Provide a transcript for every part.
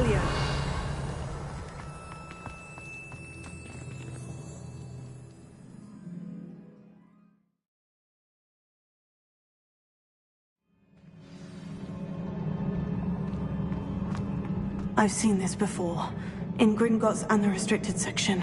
Revelio. I've seen this before, in Gringotts and the restricted section.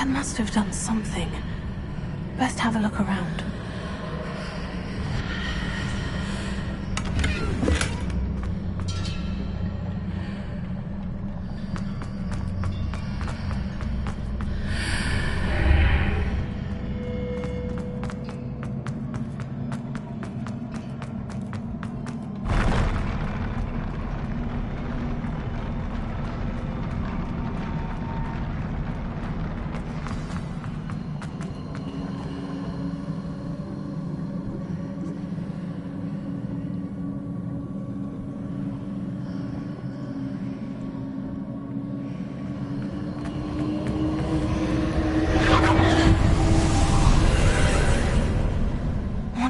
Must have done something. Best have a look around.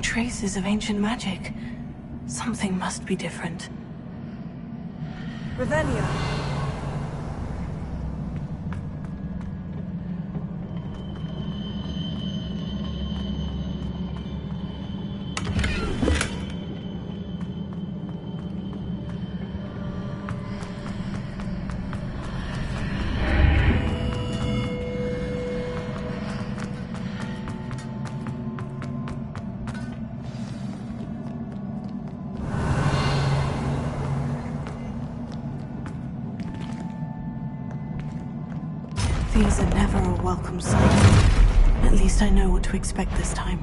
Traces of ancient magic. Something must be different. Revelio. These are never a welcome sight. At least I know what to expect this time.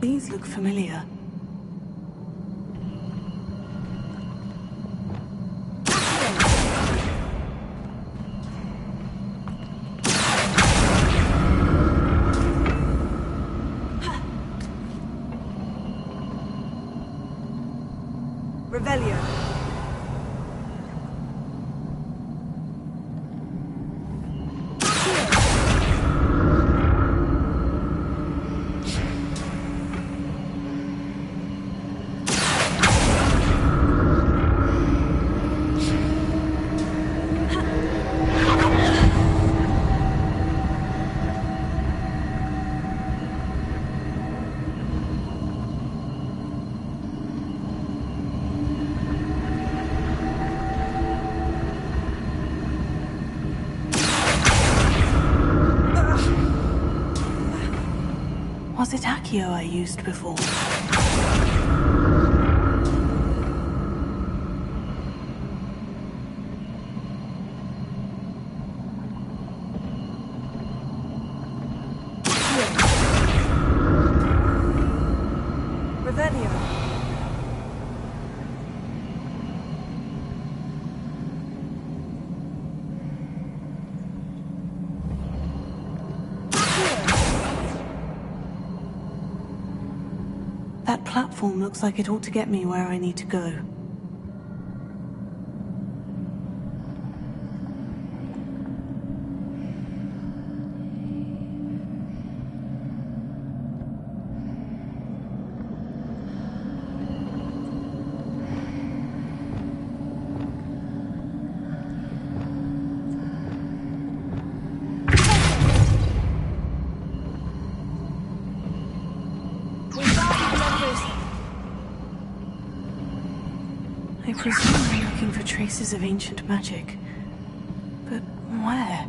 These look familiar. Revelio. Was it Accio I used before? That platform looks like it ought to get me where I need to go. I presume I'm looking for traces of ancient magic. But where?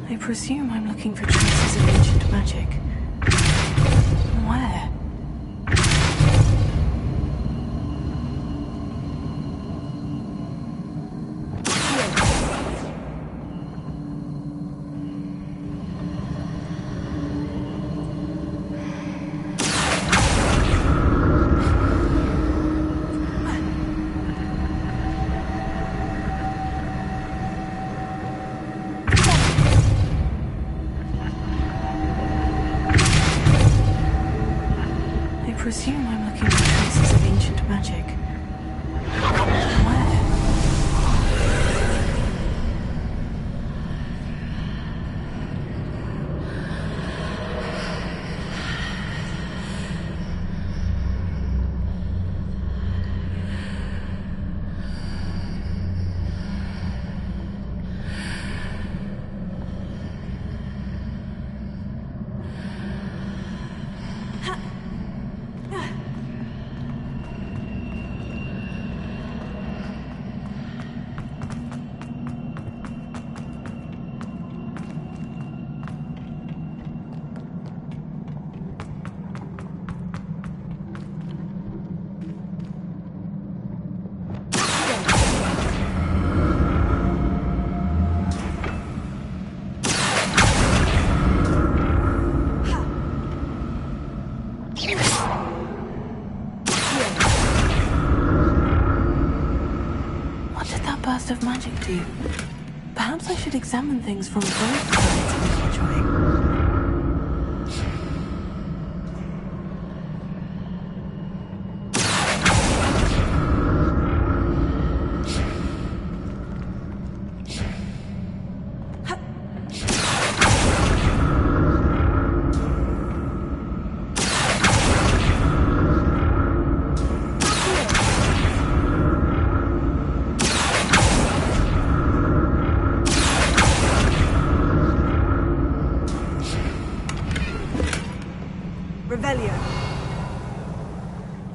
I presume I'm looking for traces of ancient magic. Where? I presume I'm looking for traces of ancient magic. Where? What did that burst of magic do? Perhaps I should examine things from both sides of the archway.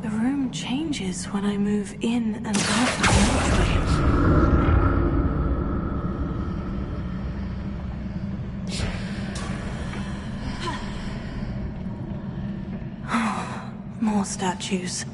The room changes when I move in and out of the archway. More statues.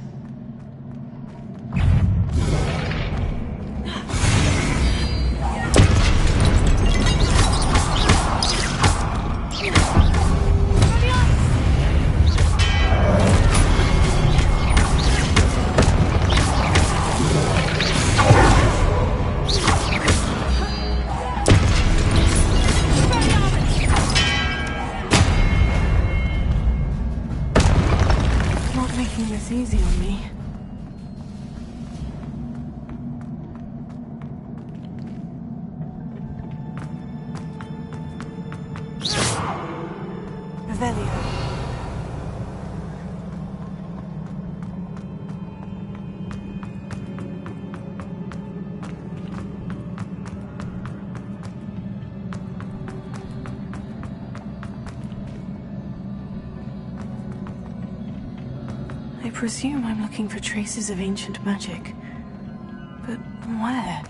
Making this easy on me. Revelio. I presume I'm looking for traces of ancient magic. But where?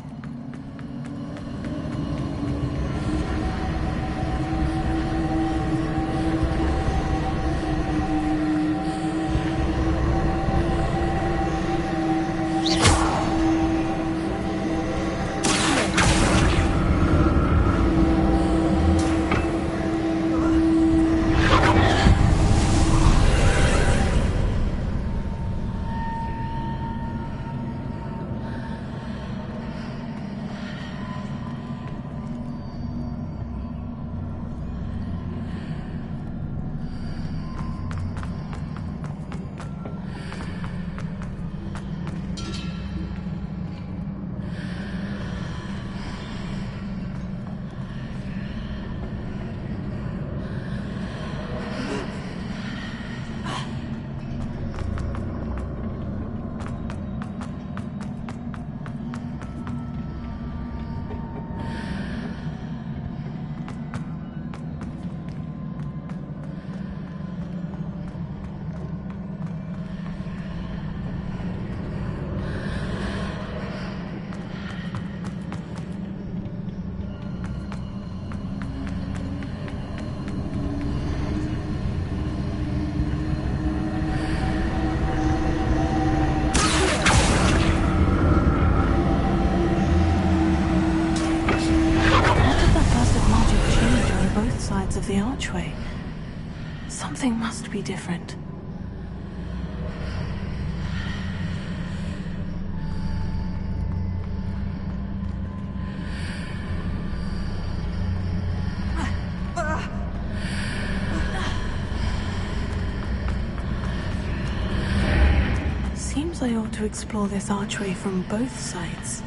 be different. Seems I ought to explore this archway from both sides.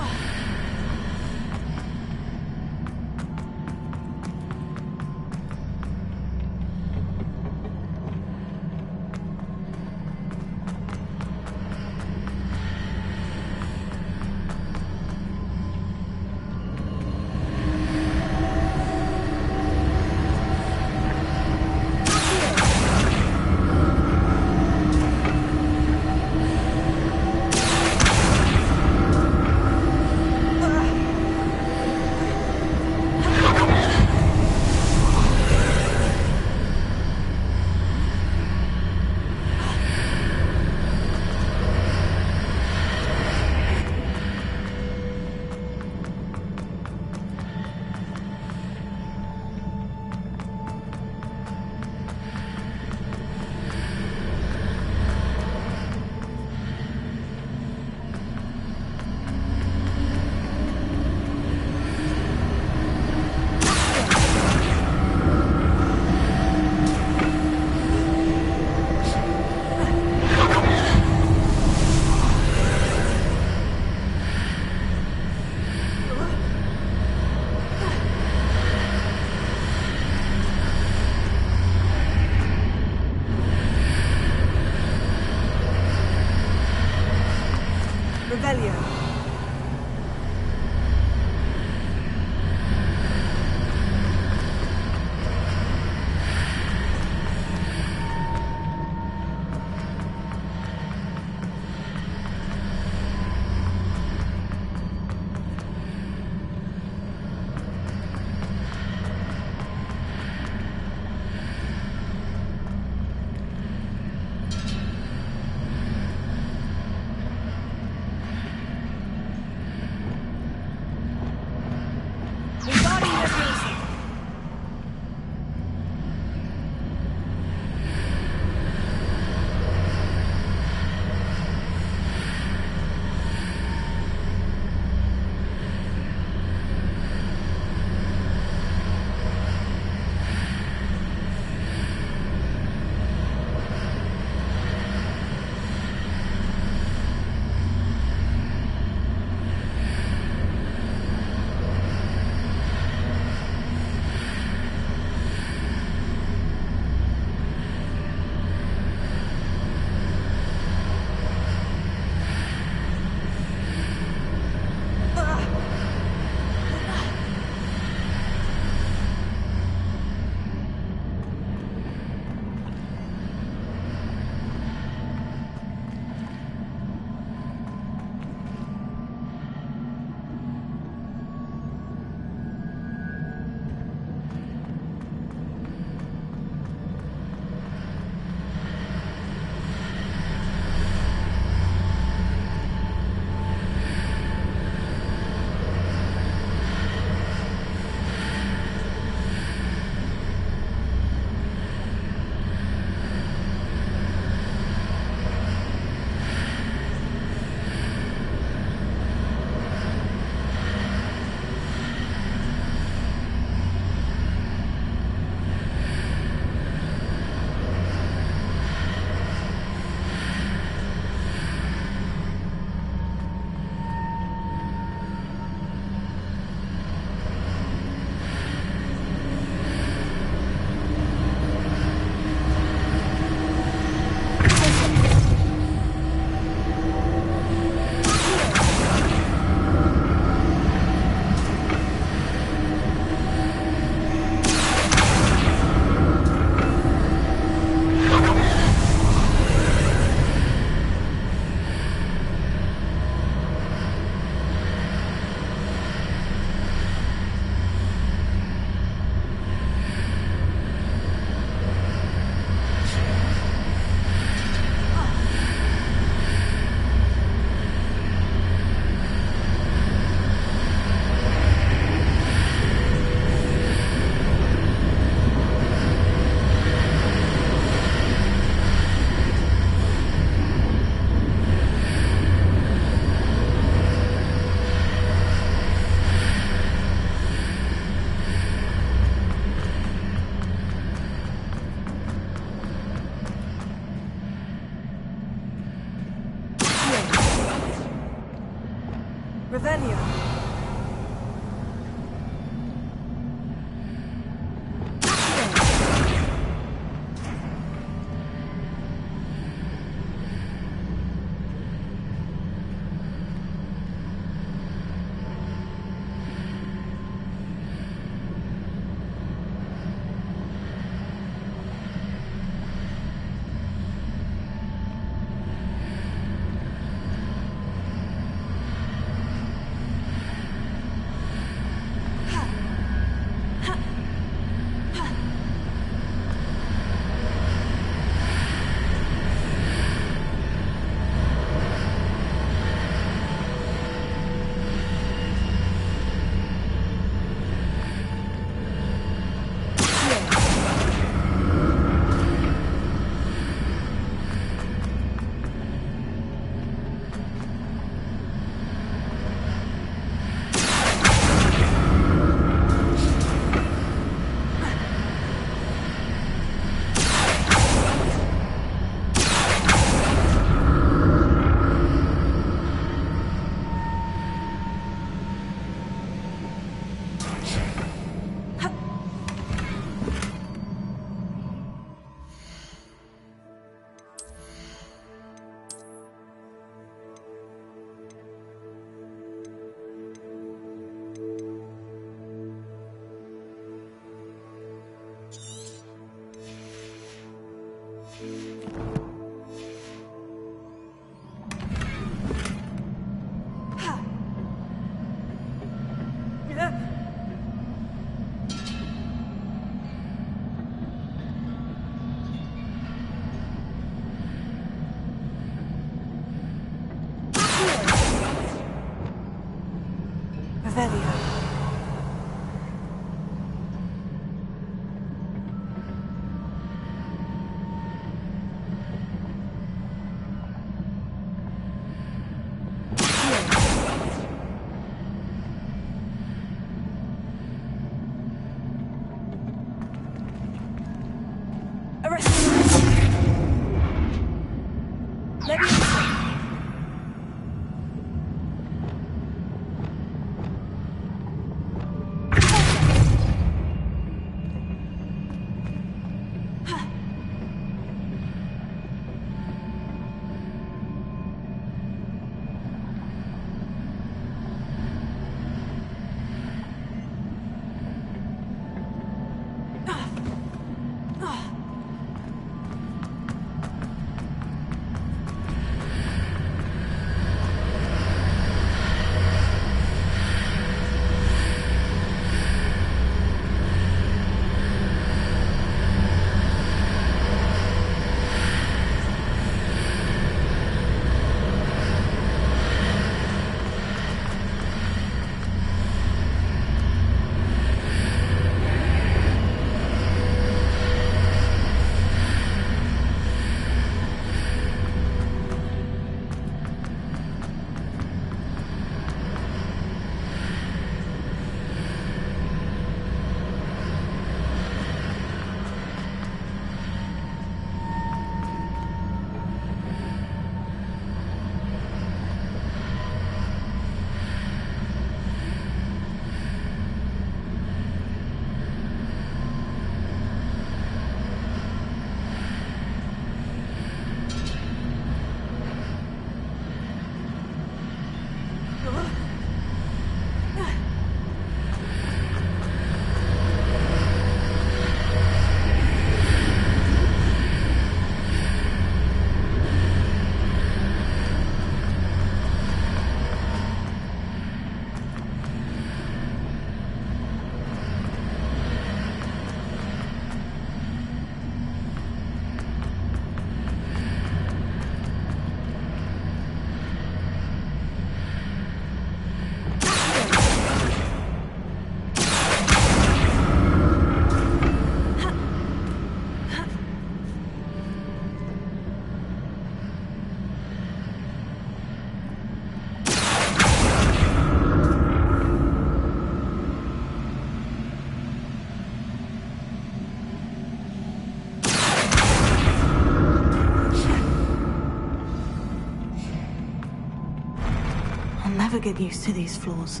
Never get used to these floors.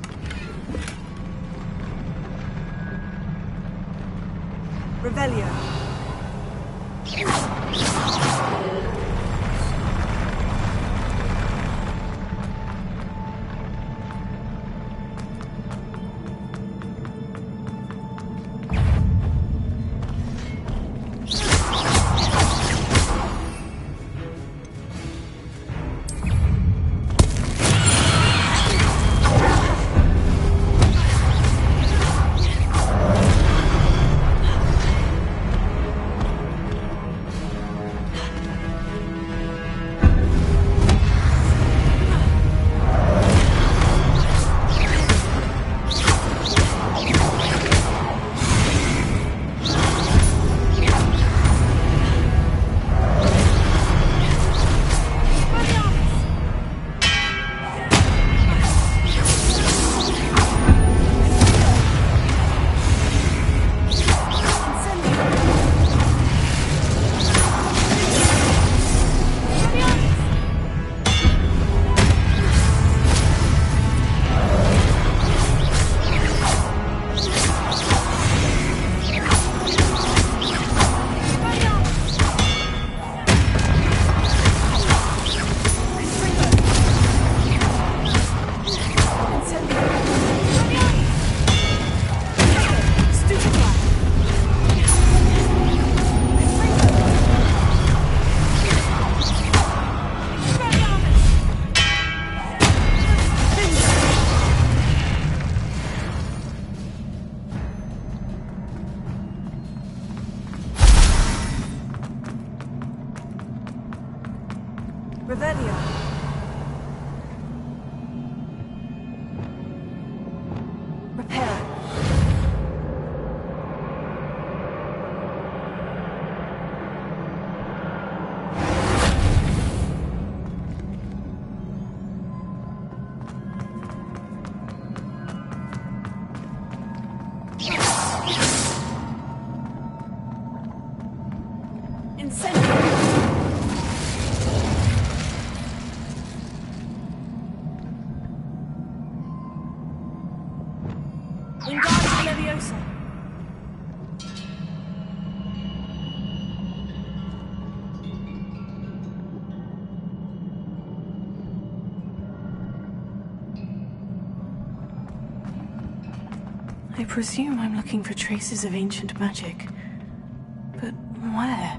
Revelio. Revelio. Repair. I presume I'm looking for traces of ancient magic. But where?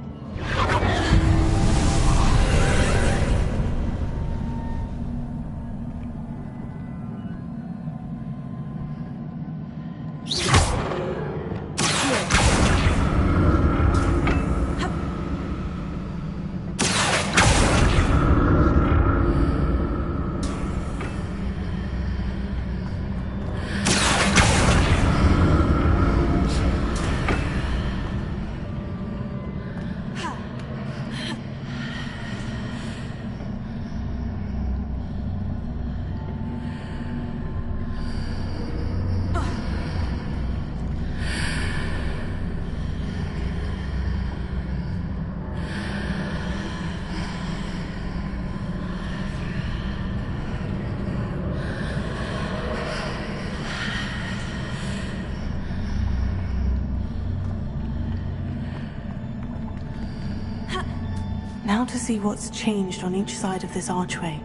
Now to see what's changed on each side of this archway.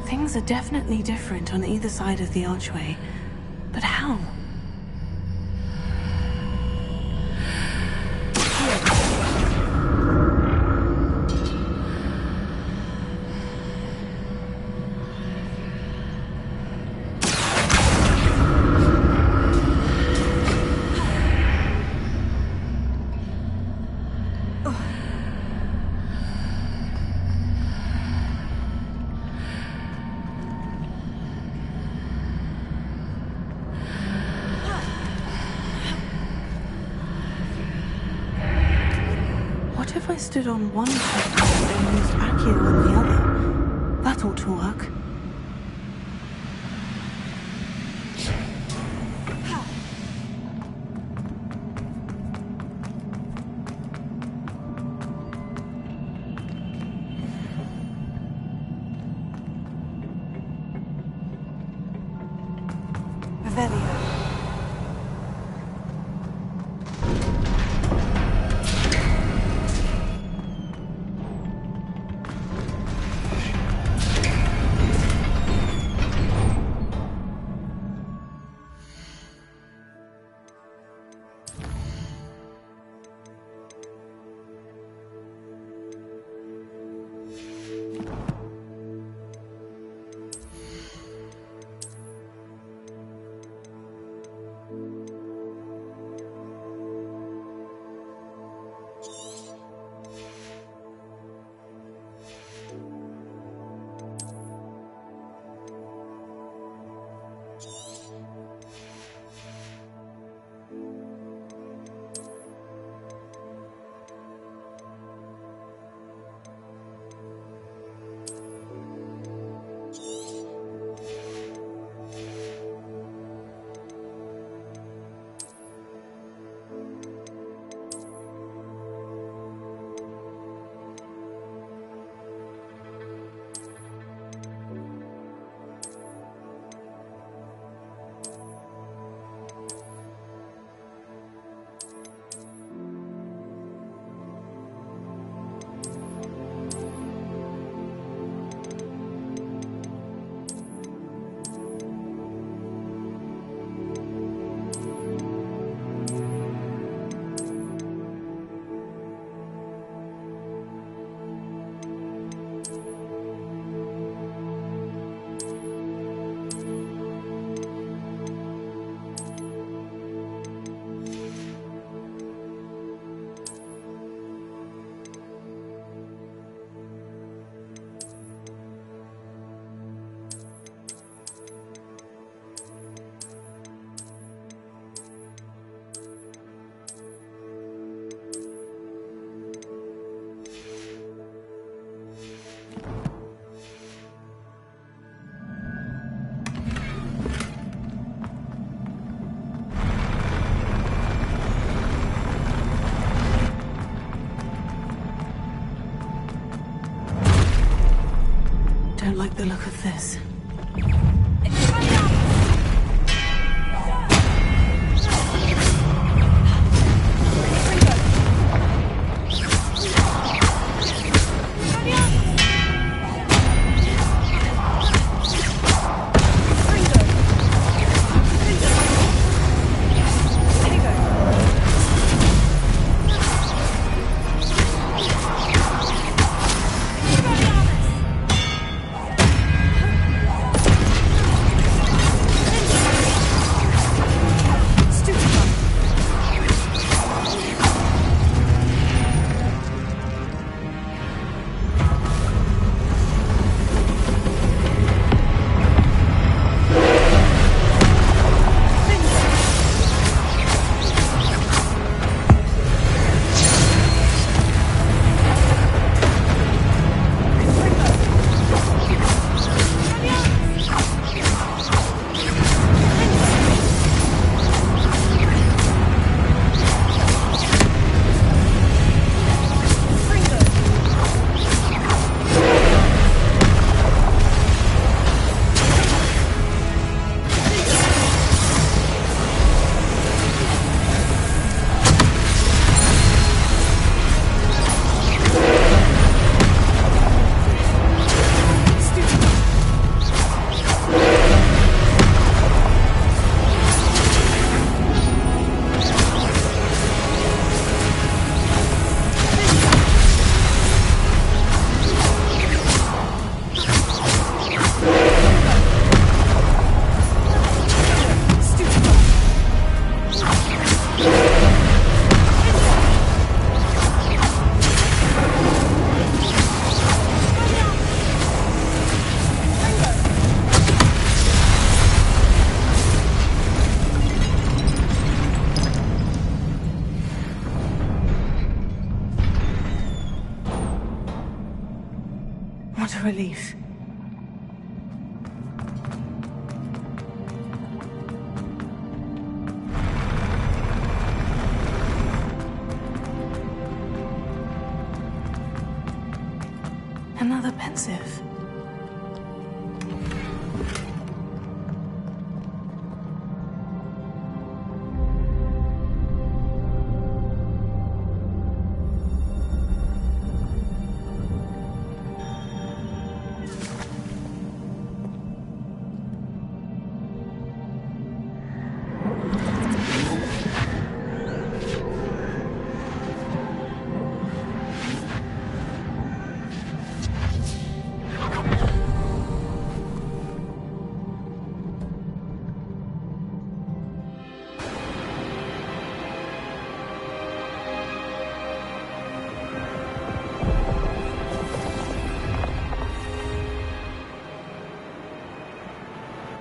Things are definitely different on either side of the archway. But how? What if I stood on one side and used Accio on the other? That ought to work. Revelio. like the look of this. What a relief. Another pensive.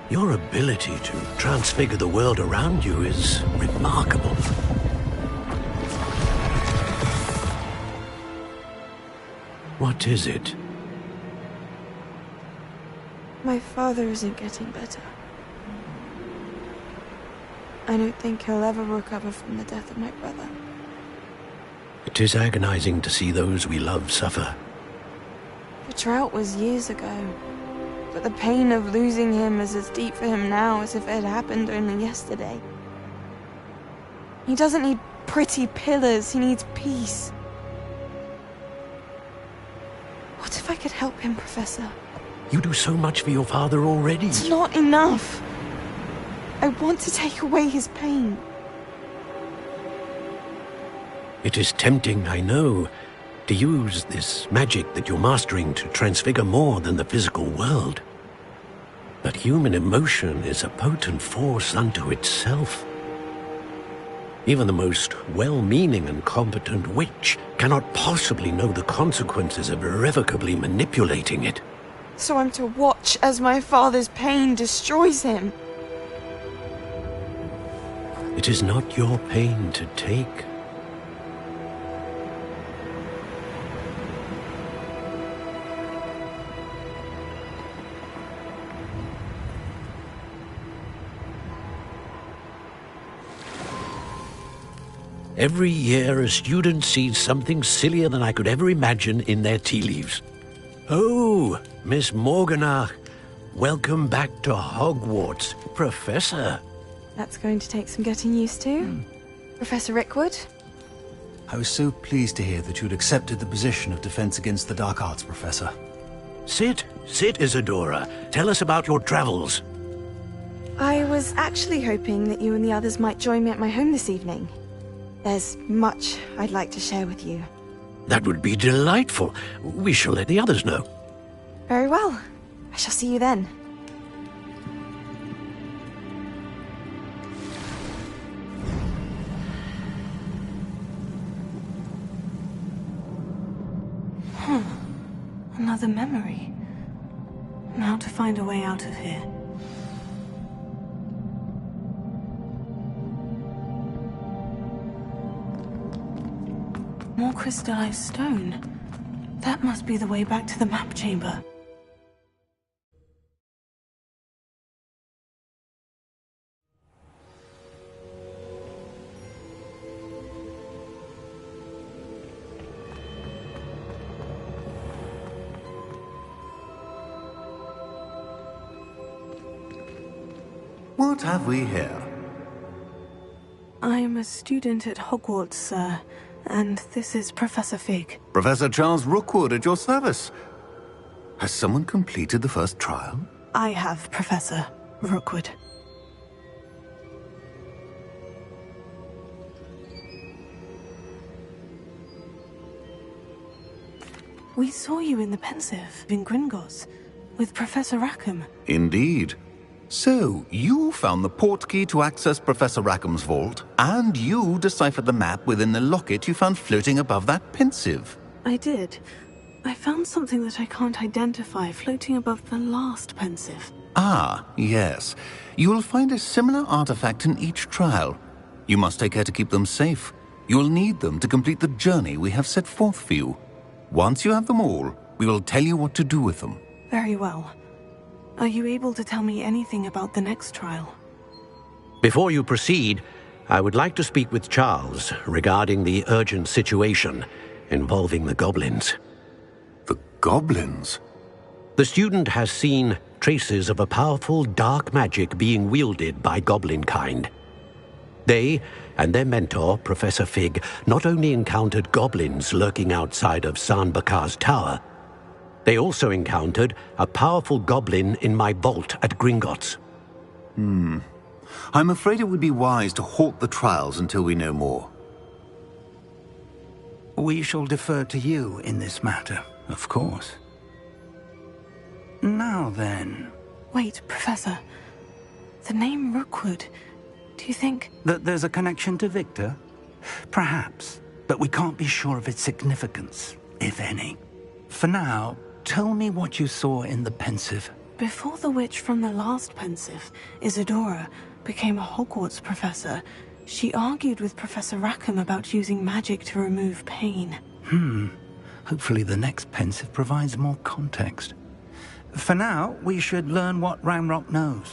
Your ability to transfigure the world around you is remarkable. What is it? My father isn't getting better. I don't think he'll ever recover from the death of my brother. It is agonizing to see those we love suffer. The drought was years ago, but the pain of losing him is as deep for him now as if it had happened only yesterday. He doesn't need pretty pillars, he needs peace. What if I could help him, Professor? You do so much for your father already. It's not enough. I want to take away his pain. It is tempting, I know, to use this magic that you're mastering to transfigure more than the physical world. But human emotion is a potent force unto itself. Even the most well-meaning and competent witch cannot possibly know the consequences of irrevocably manipulating it. So I'm to watch as my father's pain destroys him. It is not your pain to take. Every year, a student sees something sillier than I could ever imagine in their tea leaves. Oh, Miss Morganach. Welcome back to Hogwarts, Professor. That's going to take some getting used to. Professor Rickwood? I was so pleased to hear that you'd accepted the position of Defense Against the Dark Arts, Professor. Sit, Isadora. Tell us about your travels. I was actually hoping that you and the others might join me at my home this evening. There's much I'd like to share with you. That would be delightful. We shall let the others know. Very well. I shall see you then. Another memory. Now to find a way out of here. More crystallized stone. That must be the way back to the map chamber. What have we here? I'm a student at Hogwarts, sir, and this is Professor Fig. Professor Charles Rookwood at your service. Has someone completed the first trial? I have, Professor Rookwood. We saw you in the Pensive, in Gringotts, with Professor Rackham. Indeed. So, you found the port key to access Professor Rackham's vault, and you deciphered the map within the locket you found floating above that Pensive. I did. I found something that I can't identify floating above the last Pensive. Ah, yes. You will find a similar artifact in each trial. You must take care to keep them safe. You will need them to complete the journey we have set forth for you. Once you have them all, we will tell you what to do with them. Very well. Are you able to tell me anything about the next trial? Before you proceed, I would like to speak with Charles regarding the urgent situation involving the goblins. The goblins? The student has seen traces of a powerful dark magic being wielded by goblin kind. They and their mentor, Professor Fig, not only encountered goblins lurking outside of San Bakar's tower, they also encountered a powerful goblin in my vault at Gringotts. I'm afraid it would be wise to halt the trials until we know more. We shall defer to you in this matter, of course. Now then... Wait, Professor. The name Rookwood. Do you think... that there's a connection to Victor? Perhaps, but we can't be sure of its significance, if any. For now, tell me what you saw in the Pensive. Before the witch from the last Pensive, Isadora, became a Hogwarts professor, she argued with Professor Rackham about using magic to remove pain. Hopefully the next Pensive provides more context. For now, we should learn what Ranrock knows.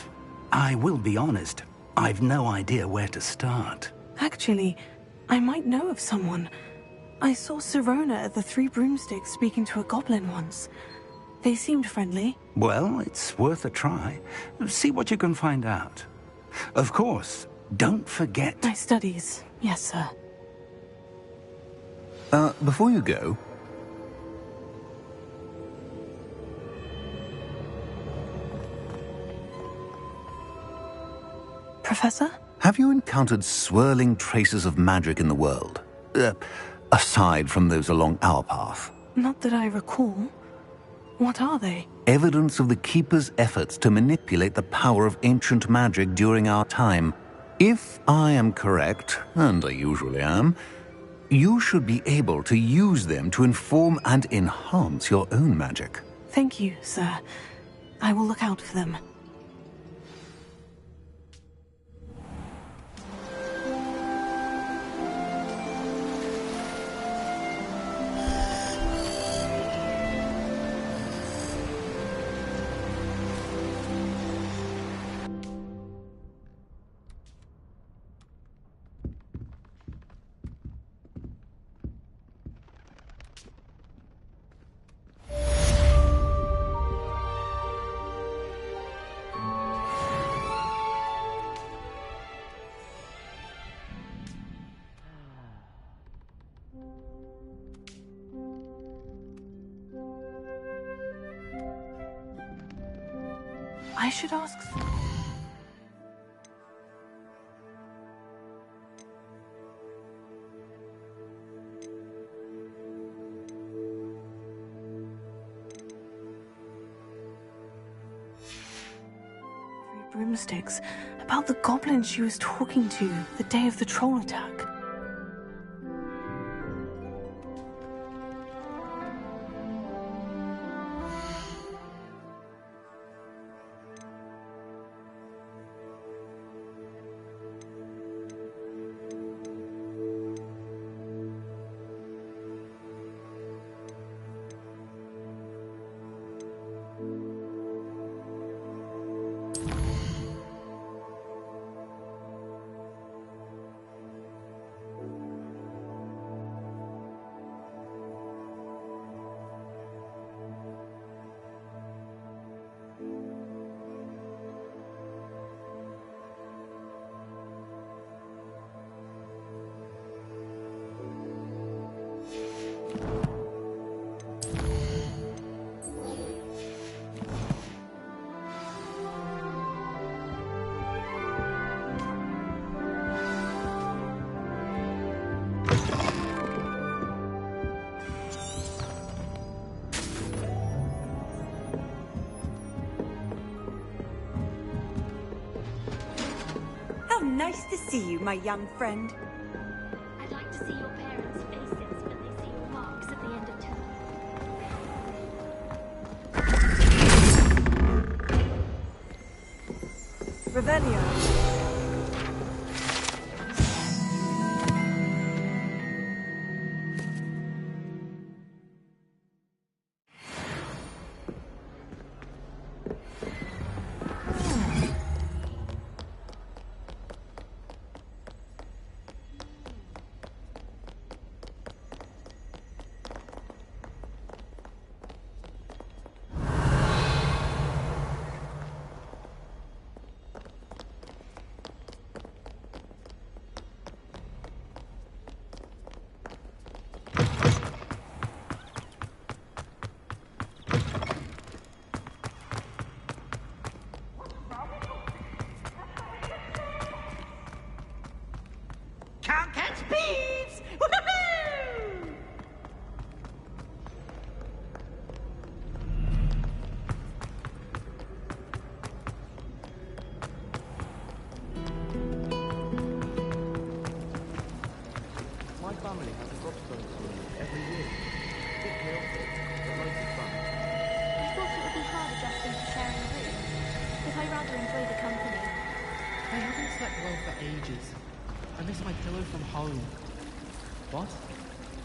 I will be honest, I've no idea where to start. Actually, I might know of someone. I saw Sirona at the Three Broomsticks speaking to a goblin once. They seemed friendly. Well, it's worth a try. See what you can find out. Of course, don't forget... My studies, yes, sir. Before you go... Professor? Have you encountered swirling traces of magic in the world? Aside from those along our path. Not that I recall. What are they? Evidence of the Keeper's efforts to manipulate the power of ancient magic during our time. If I am correct, and I usually am, you should be able to use them to inform and enhance your own magic. Thank you, sir. I will look out for them. I should ask... broomsticks about the goblin she was talking to the day of the troll attack. Nice to see you, my young friend. I'd like to see your parents' faces when they see your marks at the end of term. Revelio. Can't catch thieves! Woohoo! My family has a gobstone tournament every year. Bit chaotic, but loads of fun. I thought it would be hard adjusting to sharing a room, but I rather enjoy the company. I haven't slept well for ages. I miss my pillow from home. What?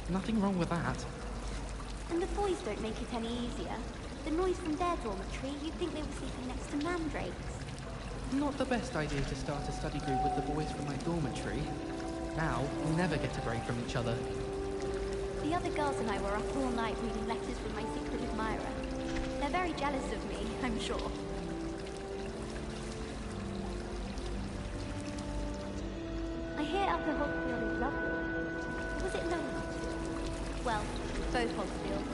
Nothing wrong with that. And the boys don't make it any easier. The noise from their dormitory, you'd think they were sleeping next to mandrakes. Not the best idea to start a study group with the boys from my dormitory. Now, we'll never get a break from each other. The other girls and I were up all night reading letters from my secret admirer. They're very jealous of me, I'm sure. I hear Upper Hogfield is lovely. Or was it lonely? Well, both Hogfield.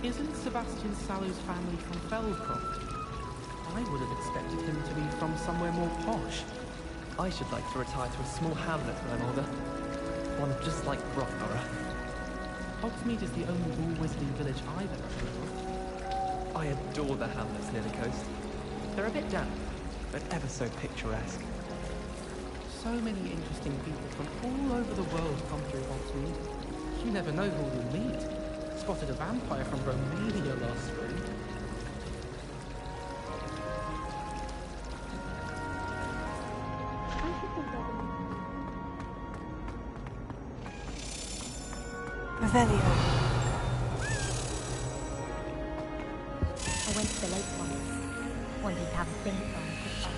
Isn't Sebastian Sallow's family from Feldcroft? I would have expected him to be from somewhere more posh. I should like to retire to a small hamlet when I'm older. One just like Rothborough. Hogsmeade is the only wall-wizarding village I've ever heard of. I adore the hamlets near the coast. They're a bit damp, but ever so picturesque. So many interesting people from all over the world come through Hogsmeade. You never know who you'll meet. Spotted a vampire from Romania last spring. Revelio. I went to the lake once. Wanted to have a think on goodbye.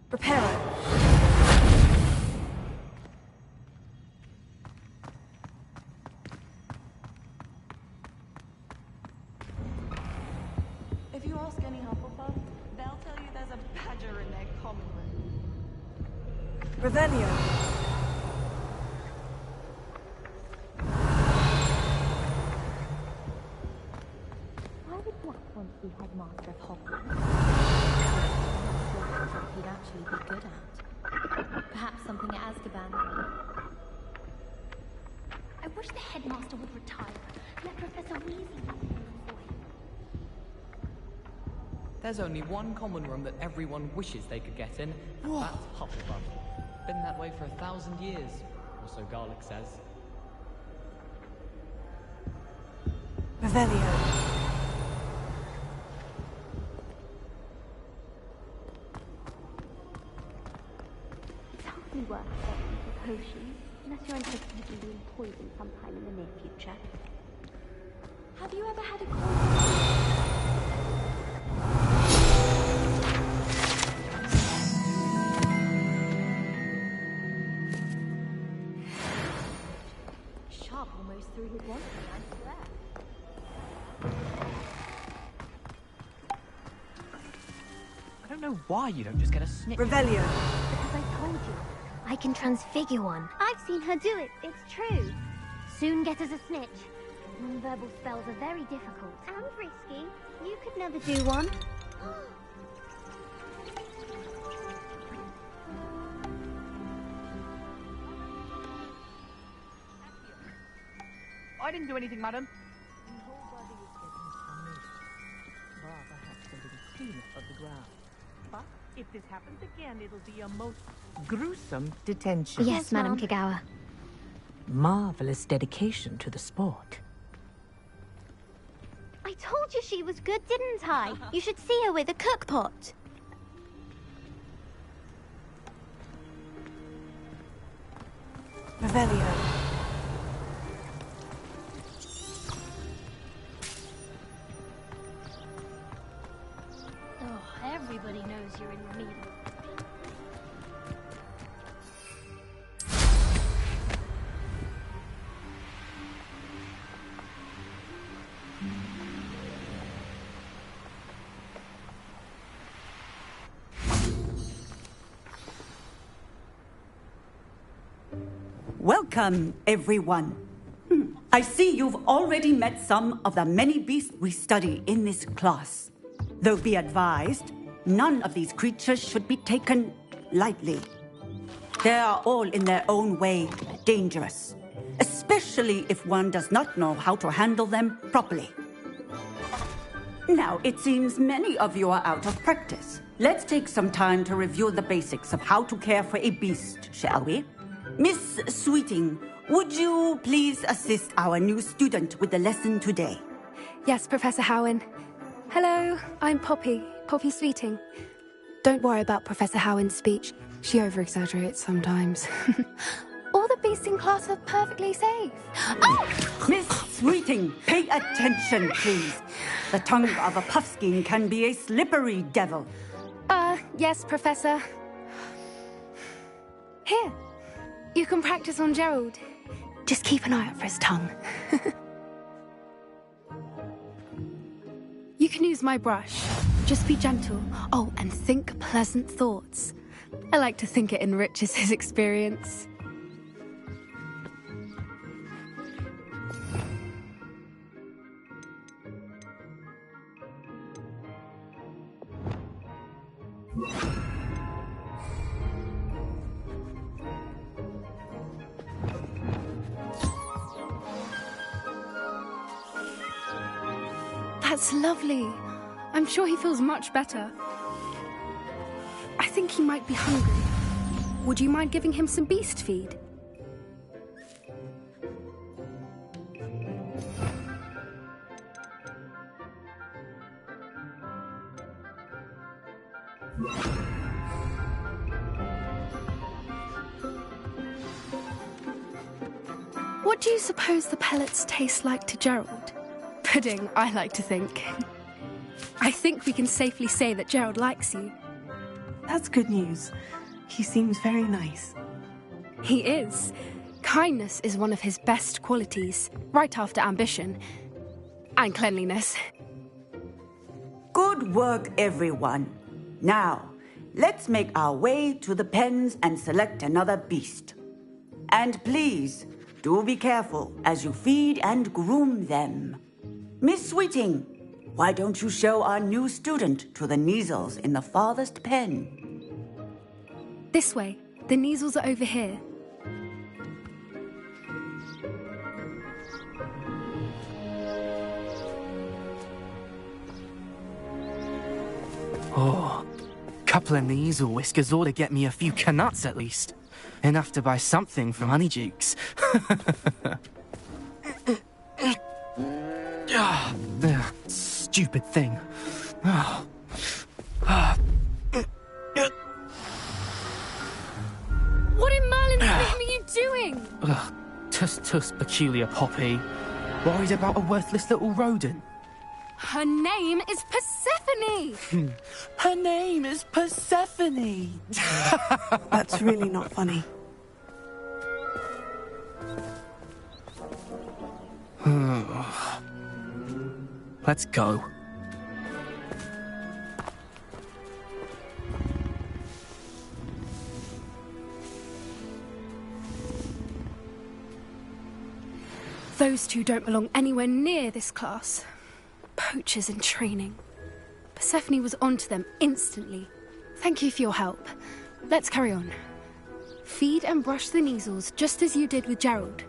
Reparo. If you ask any Hufflepuff, they'll tell you there's a badger in their common room. Revelio. Why would Black want to be headmaster of Hogwarts? What he'd actually be good at. Perhaps something at Azkaban. I wish the headmaster would retire. Let Professor Weasley have him for him. There's only one common room that everyone wishes they could get in, and that's Hufflepuff. Been that way for 1,000 years, or so Garlic says. Revelio. It's hardly worth taking for potions, unless you're interested in being poisoned sometime in the near future. Have you ever had a sharp almost through his wand, I swear. I don't know why you don't just get a snitch. Revelio. Because I told you, I can transfigure one. I've seen her do it, it's true. Soon get us a snitch. Non-verbal spells are very difficult. And risky. You could never do one. I didn't do anything, madam. Perhaps a little cleanup of the ground. But if this happens again, it'll be a most gruesome detention. Yes, Madam Kagawa. Marvelous dedication to the sport. I told you she was good, didn't I? You should see her with a cookpot. Revelio. Oh, everybody knows you're in remedial. Welcome, everyone. I see you've already met some of the many beasts we study in this class. Though be advised, none of these creatures should be taken lightly. They are all in their own way dangerous, especially if one does not know how to handle them properly. Now, it seems many of you are out of practice. Let's take some time to review the basics of how to care for a beast, shall we? Miss Sweeting, would you please assist our new student with the lesson today? Yes, Professor Howen. Hello, I'm Poppy Sweeting. Don't worry about Professor Howen's speech. She over-exaggerates sometimes. All the beasts in class are perfectly safe. Oh! Miss Sweeting, pay attention, please. The tongue of a puffskein can be a slippery devil. Yes, Professor. Here. You can practice on Gerald. Just keep an eye out for his tongue. You can use my brush. Just be gentle. Oh, and think pleasant thoughts. I like to think it enriches his experience. That's lovely. I'm sure he feels much better. I think he might be hungry. Would you mind giving him some beast feed? What do you suppose the pellets taste like to Gerald? Pudding, I like to think. I think we can safely say that Gerald likes you. That's good news. He seems very nice. He is. Kindness is one of his best qualities, right after ambition. And cleanliness. Good work, everyone. Now, let's make our way to the pens and select another beast. And please, do be careful as you feed and groom them. Miss Sweeting, why don't you show our new student to the Kneazles in the farthest pen? This way. The Kneazles are over here. Oh, couple of Kneazle whiskers ought to get me a few canuts at least. Enough to buy something from Honeydukes. Stupid thing. What in Merlin's name are you doing? Tuss, peculiar Poppy. Worried about a worthless little rodent? Her name is Persephone! Her name is Persephone! That's really not funny. Let's go. Those two don't belong anywhere near this class. Poachers in training. Persephone was onto them instantly. Thank you for your help. Let's carry on. Feed and brush the Kneazles just as you did with Gerald.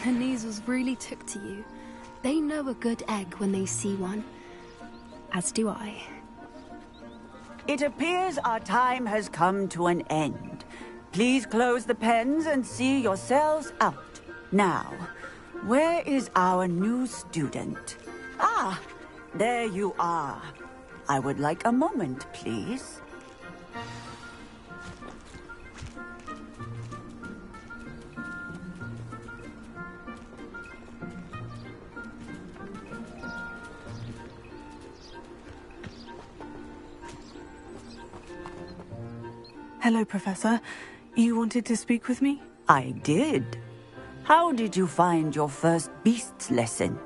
The Kneazles really took to you. They know a good egg when they see one. As do I. It appears our time has come to an end. Please close the pens and see yourselves out. Now, where is our new student? Ah, there you are. I would like a moment, please. Hello, Professor. You wanted to speak with me? I did. How did you find your first beasts lesson?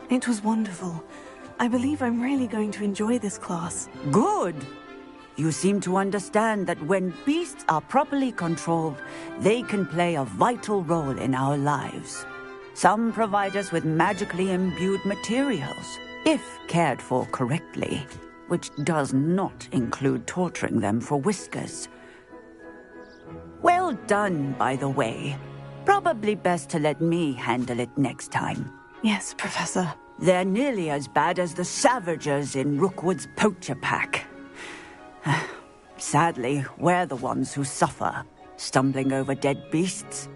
It was wonderful. I believe I'm really going to enjoy this class. Good. You seem to understand that when beasts are properly controlled, they can play a vital role in our lives. Some provide us with magically imbued materials, if cared for correctly, which does not include torturing them for whiskers. Well done, by the way. Probably best to let me handle it next time. Yes, Professor. They're nearly as bad as the Savagers in Rookwood's poacher pack. Sadly, we're the ones who suffer, stumbling over dead beasts.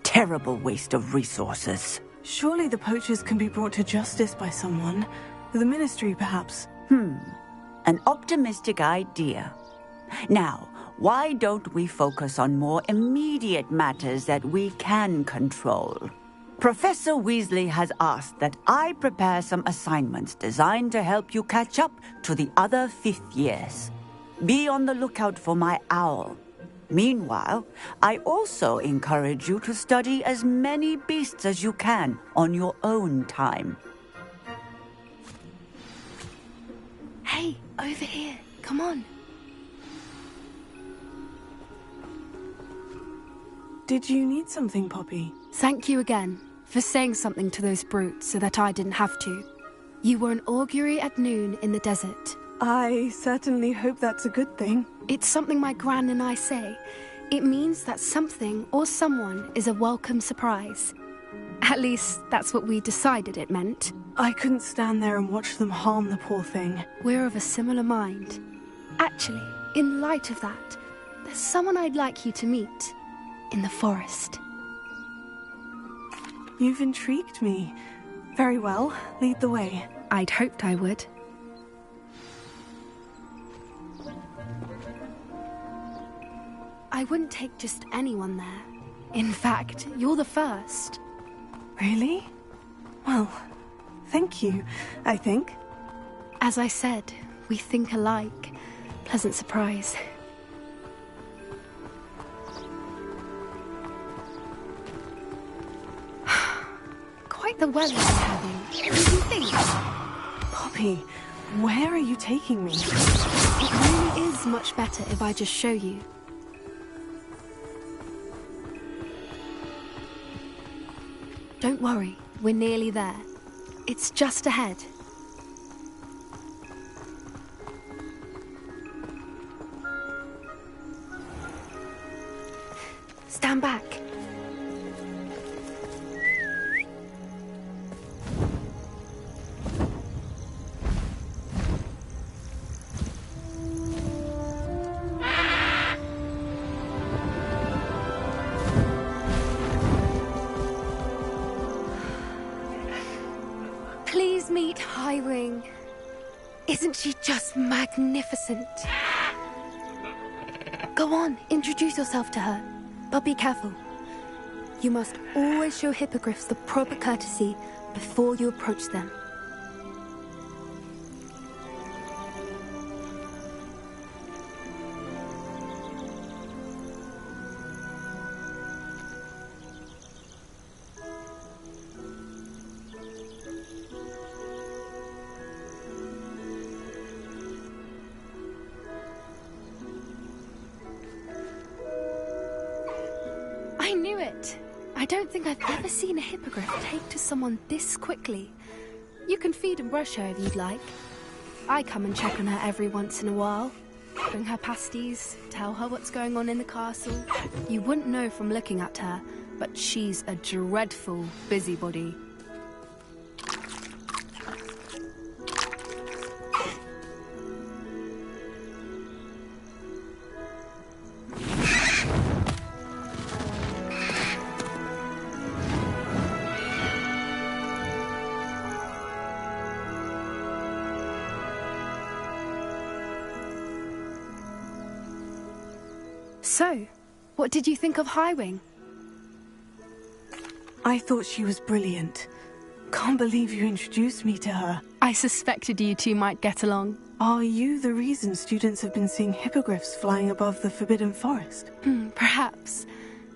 Terrible waste of resources. Surely the poachers can be brought to justice by someone. The Ministry, perhaps. An optimistic idea. Now, why don't we focus on more immediate matters that we can control? Professor Weasley has asked that I prepare some assignments designed to help you catch up to the other 5th years. Be on the lookout for my owl. Meanwhile, I also encourage you to study as many beasts as you can on your own time. Hey, over here. Come on. Did you need something, Poppy? Thank you again for saying something to those brutes so that I didn't have to. You were an augury at noon in the desert. I certainly hope that's a good thing. It's something my gran and I say. It means that something or someone is a welcome surprise. At least, that's what we decided it meant. I couldn't stand there and watch them harm the poor thing. We're of a similar mind. Actually, in light of that, there's someone I'd like you to meet. In the forest. You've intrigued me. Very well, lead the way. I'd hoped I would. I wouldn't take just anyone there. In fact, you're the first. Really? Well, thank you, I think. As I said, we think alike. Pleasant surprise. Quite the weather we're having. What do you think? Poppy, where are you taking me? It really is much better if I just show you. Don't worry, we're nearly there. It's just ahead. Stand back. Please meet Highwing. Isn't she just magnificent? Go on, introduce yourself to her. But be careful. You must always show hippogriffs the proper courtesy before you approach them. I knew it! I don't think I've ever seen a hippogriff take to someone this quickly. You can feed and brush her if you'd like. I come and check on her every once in a while. Bring her pasties, tell her what's going on in the castle. You wouldn't know from looking at her, but she's a dreadful busybody. So, what did you think of Highwing? I thought she was brilliant. Can't believe you introduced me to her. I suspected you two might get along. Are you the reason students have been seeing hippogriffs flying above the Forbidden Forest? Perhaps.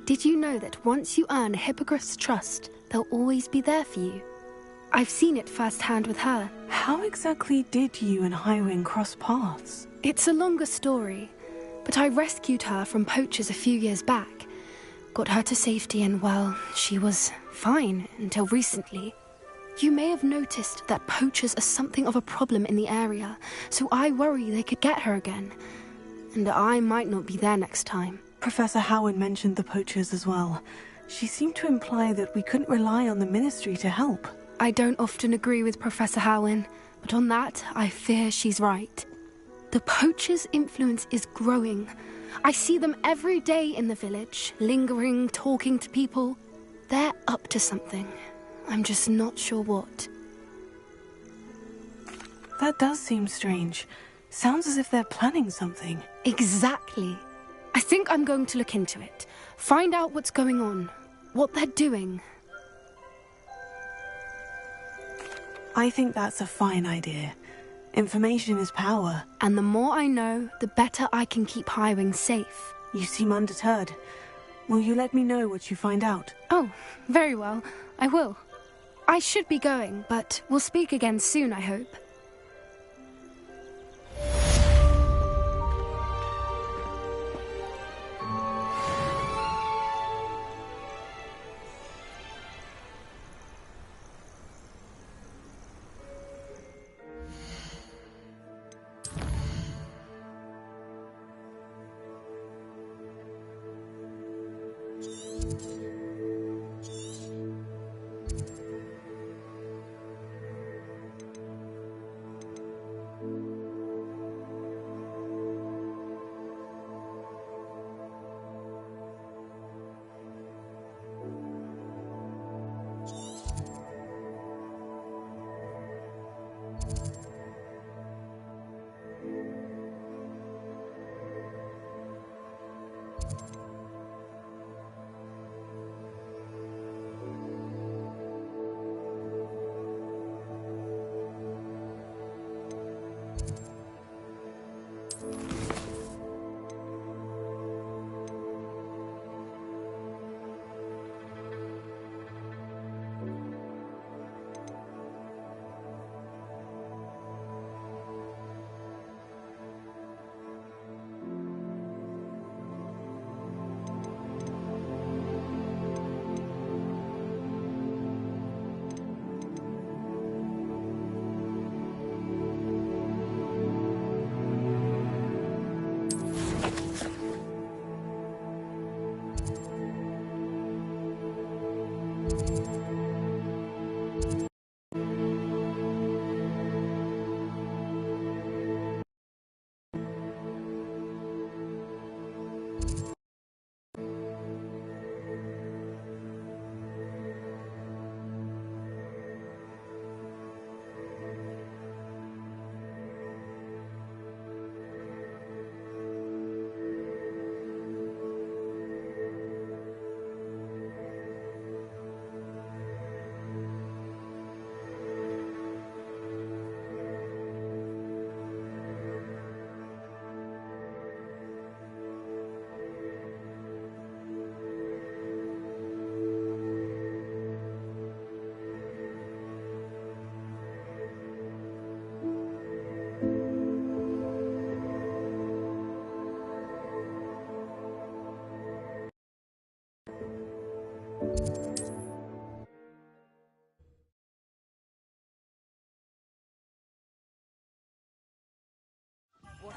Did you know that once you earn a hippogriff's trust, they'll always be there for you? I've seen it firsthand with her. How exactly did you and Highwing cross paths? It's a longer story, but I rescued her from poachers a few years back. Got her to safety and, well, she was fine until recently. You may have noticed that poachers are something of a problem in the area, so I worry they could get her again. And I might not be there next time. Professor Howard mentioned the poachers as well. She seemed to imply that we couldn't rely on the Ministry to help. I don't often agree with Professor Howin, but on that, I fear she's right. The poachers' influence is growing. I see them every day in the village, lingering, talking to people. They're up to something. I'm just not sure what. That does seem strange. Sounds as if they're planning something. Exactly. I think I'm going to look into it. Find out what's going on, what they're doing. I think that's a fine idea. Information is power. And the more I know, the better I can keep Highwing safe. You seem undeterred. Will you let me know what you find out? Oh, very well. I will. I should be going, but we'll speak again soon, I hope.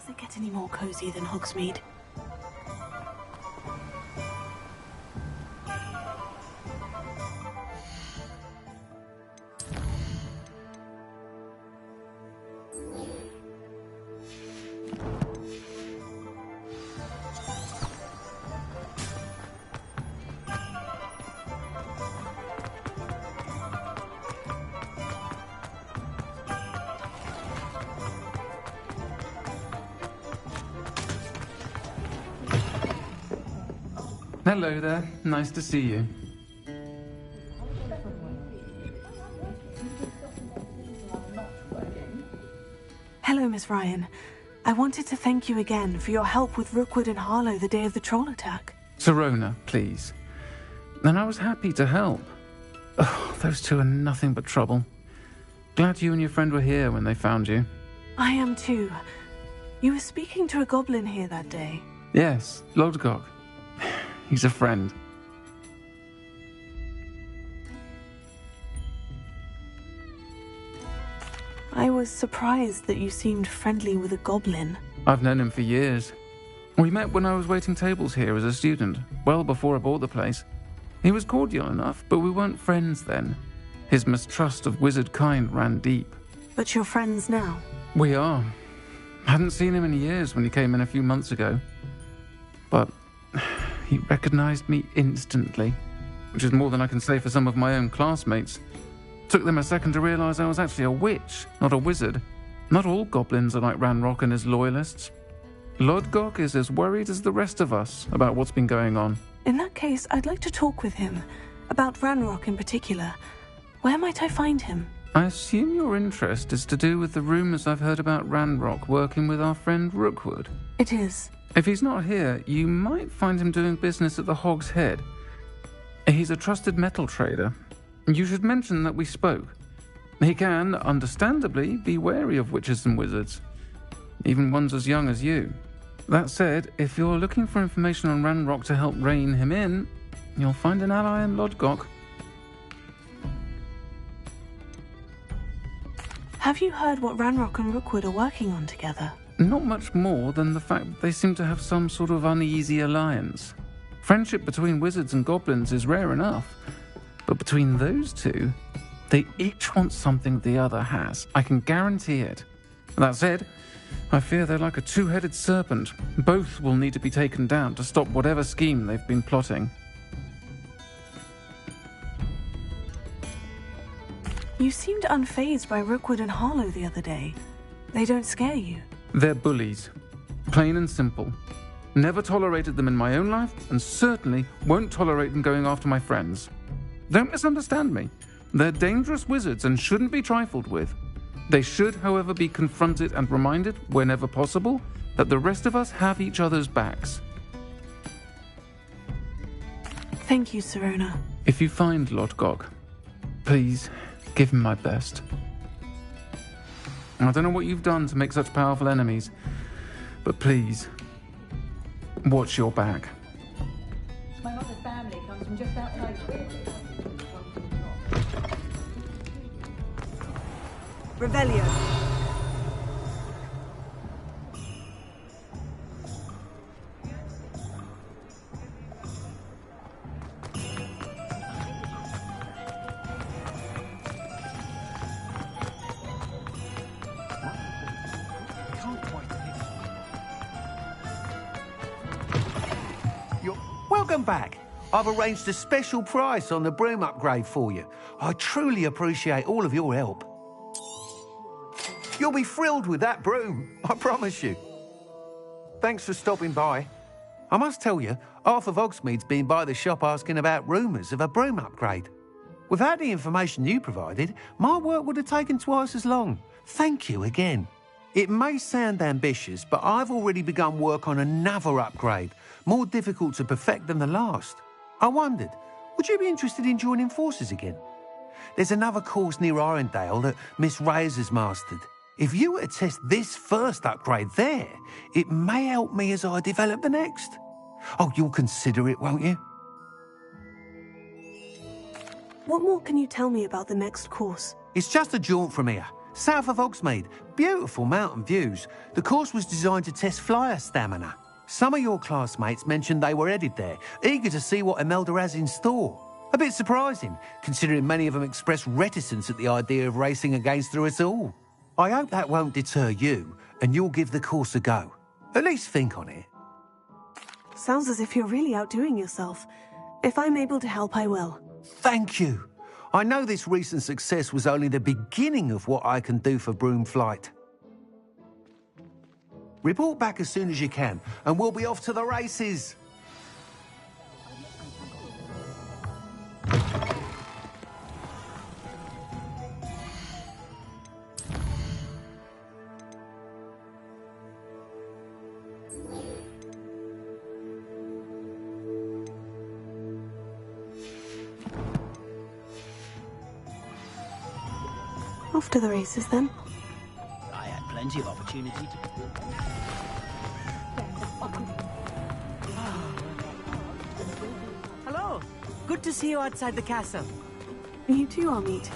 Does it get any more cozy than Hogsmeade? Hello there. Nice to see you. Hello, Miss Ryan. I wanted to thank you again for your help with Rookwood and Harlow the day of the troll attack. Sirona, please. And I was happy to help. Oh, those two are nothing but trouble. Glad you and your friend were here when they found you. I am too. You were speaking to a goblin here that day. Yes, Lodgok. He's a friend. I was surprised that you seemed friendly with a goblin. I've known him for years. We met when I was waiting tables here as a student, well before I bought the place. He was cordial enough, but we weren't friends then. His mistrust of wizard kind ran deep. But you're friends now? We are. Hadn't seen him in years when he came in a few months ago. But he recognized me instantly, which is more than I can say for some of my own classmates. Took them a second to realize I was actually a witch, not a wizard. Not all goblins are like Ranrock and his loyalists. Lodgok is as worried as the rest of us about what's been going on. In that case, I'd like to talk with him. About Ranrock in particular. Where might I find him? I assume your interest is to do with the rumors I've heard about Ranrock working with our friend Rookwood. It is. If he's not here, you might find him doing business at the Hog's Head. He's a trusted metal trader. You should mention that we spoke. He can, understandably, be wary of witches and wizards, even ones as young as you. That said, if you're looking for information on Ranrock to help rein him in, you'll find an ally in Lodgok. Have you heard what Ranrock and Rookwood are working on together? Not much more than the fact that they seem to have some sort of uneasy alliance. Friendship between wizards and goblins is rare enough, but between those two, they each want something the other has. I can guarantee it. That said, I fear they're like a two-headed serpent. Both will need to be taken down to stop whatever scheme they've been plotting. You seemed unfazed by Rookwood and Harlow the other day. They don't scare you. They're bullies. Plain and simple. Never tolerated them in my own life, and certainly won't tolerate them going after my friends. Don't misunderstand me. They're dangerous wizards and shouldn't be trifled with. They should, however, be confronted and reminded, whenever possible, that the rest of us have each other's backs. Thank you, Sirona. If you find Lodgok, please give him my best. I don't know what you've done to make such powerful enemies, but please, watch your back. My mother's family comes from just outside here. Revelio. Welcome back. I've arranged a special price on the broom upgrade for you. I truly appreciate all of your help. You'll be thrilled with that broom, I promise you. Thanks for stopping by. I must tell you, half of Hogsmeade's been by the shop asking about rumours of a broom upgrade. Without the information you provided, my work would have taken twice as long. Thank you again. It may sound ambitious, but I've already begun work on another upgrade, more difficult to perfect than the last. I wondered, would you be interested in joining forces again? There's another course near Arendelle that Miss Reyes has mastered. If you were to test this first upgrade there, it may help me as I develop the next. Oh, you'll consider it, won't you? What more can you tell me about the next course? It's just a jaunt from here. South of Hogsmeade. Beautiful mountain views. The course was designed to test flyer stamina. Some of your classmates mentioned they were headed there, eager to see what Imelda has in store. A bit surprising, considering many of them expressed reticence at the idea of racing against her at all. I hope that won't deter you, and you'll give the course a go. At least think on it. Sounds as if you're really outdoing yourself. If I'm able to help, I will. Thank you. I know this recent success was only the beginning of what I can do for Broomflight. Report back as soon as you can, and we'll be off to the races. Off to the races, then. I had plenty of opportunity to... Hello. Good to see you outside the castle. You too, Amit.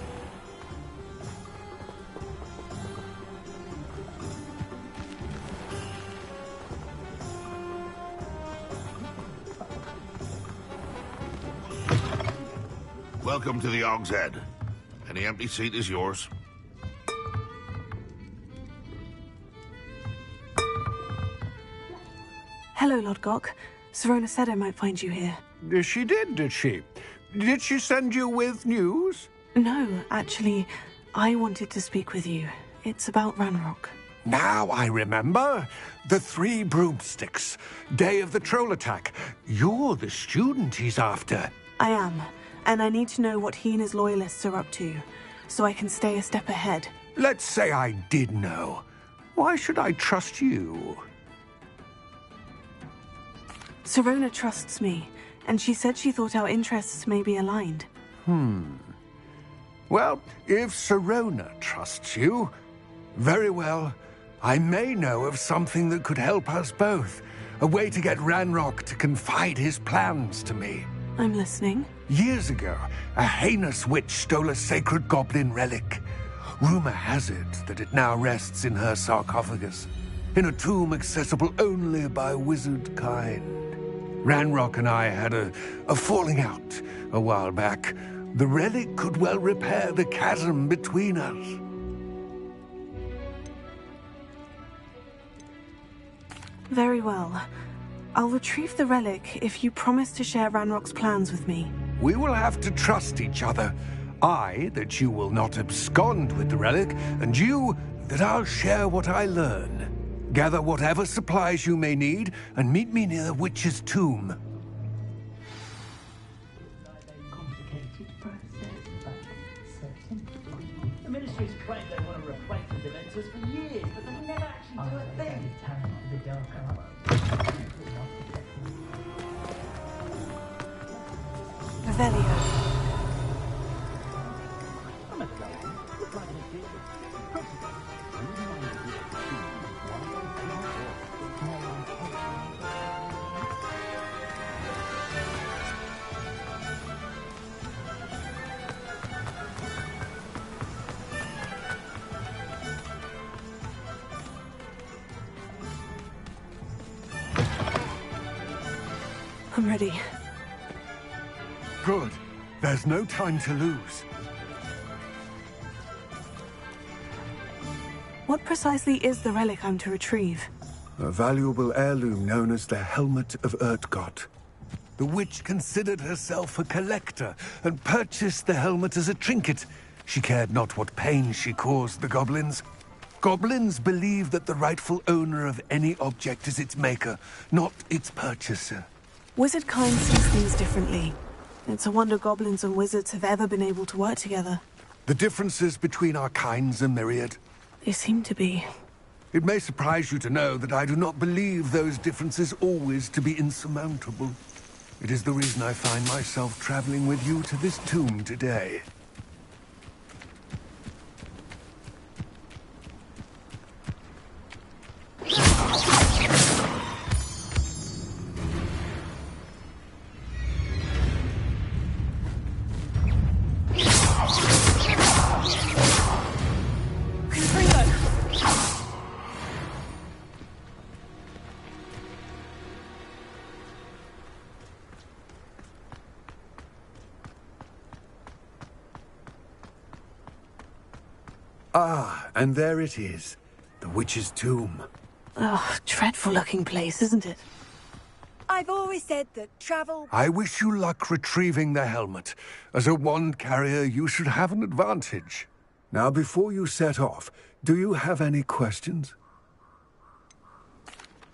Welcome to the Og's Head. Any empty seat is yours. Hello, Lord Gok. Serona said I might find you here. She did she? Did she send you with news? No, actually, I wanted to speak with you. It's about Ranrock. Now I remember. The 3 broomsticks. Day of the troll attack. You're the student he's after. I am, and I need to know what he and his loyalists are up to, so I can stay a step ahead. Let's say I did know. Why should I trust you? Serona trusts me, and she said she thought our interests may be aligned. Well, if Serona trusts you, very well. I may know of something that could help us both. A way to get Ranrock to confide his plans to me. I'm listening. Years ago, a heinous witch stole a sacred goblin relic. Rumor has it that it now rests in her sarcophagus, in a tomb accessible only by wizard kind. Ranrock and I had a falling out a while back. The relic could well repair the chasm between us. Very well. I'll retrieve the relic if you promise to share Ranrock's plans with me. We will have to trust each other. I, that you will not abscond with the relic, and you, that I'll share what I learn. Gather whatever supplies you may need, and meet me near the witch's tomb. The ministry's claimed they want to replace the Dementors for years, but they never actually do a thing. Revelio. I'm ready. Good. There's no time to lose. What precisely is the relic I'm to retrieve? A valuable heirloom known as the Helmet of Urtgott. The witch considered herself a collector and purchased the helmet as a trinket. She cared not what pain she caused the goblins. Goblins believe that the rightful owner of any object is its maker, not its purchaser. Wizard kind sees things differently. It's a wonder goblins and wizards have ever been able to work together. The differences between our kinds are myriad. They seem to be. It may surprise you to know that I do not believe those differences always to be insurmountable. It is the reason I find myself traveling with you to this tomb today. Ah, and there it is. The witch's tomb. Oh, dreadful looking place, isn't it? I've always said that travel... I wish you luck retrieving the helmet. As a wand carrier, you should have an advantage. Now, before you set off, do you have any questions?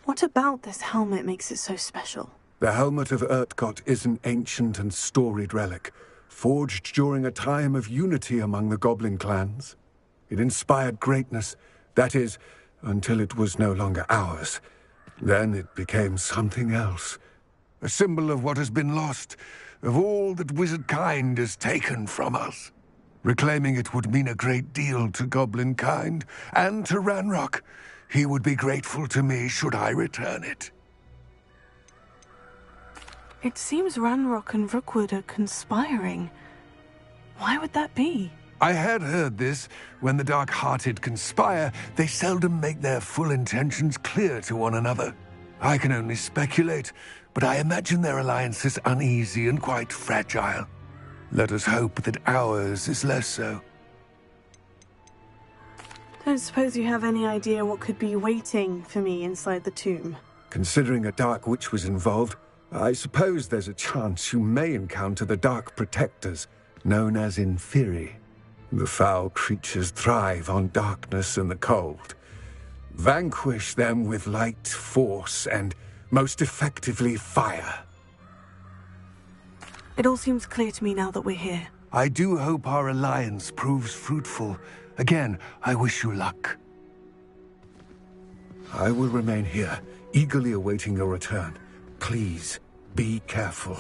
What about this helmet makes it so special? The helmet of Urtkot is an ancient and storied relic, forged during a time of unity among the goblin clans. It inspired greatness, that is, until it was no longer ours. Then it became something else. A symbol of what has been lost, of all that wizard kind has taken from us. Reclaiming it would mean a great deal to goblin kind, and to Ranrock. He would be grateful to me should I return it. It seems Ranrock and Rookwood are conspiring. Why would that be? I had heard this. When the dark-hearted conspire, they seldom make their full intentions clear to one another. I can only speculate, but I imagine their alliance is uneasy and quite fragile. Let us hope that ours is less so. Don't suppose you have any idea what could be waiting for me inside the tomb? Considering a dark witch was involved, I suppose there's a chance you may encounter the Dark Protectors, known as Inferi. The foul creatures thrive on darkness and the cold. Vanquish them with light, force, and, most effectively, fire. It all seems clear to me now that we're here. I do hope our alliance proves fruitful. Again, I wish you luck. I will remain here, eagerly awaiting your return. Please, be careful.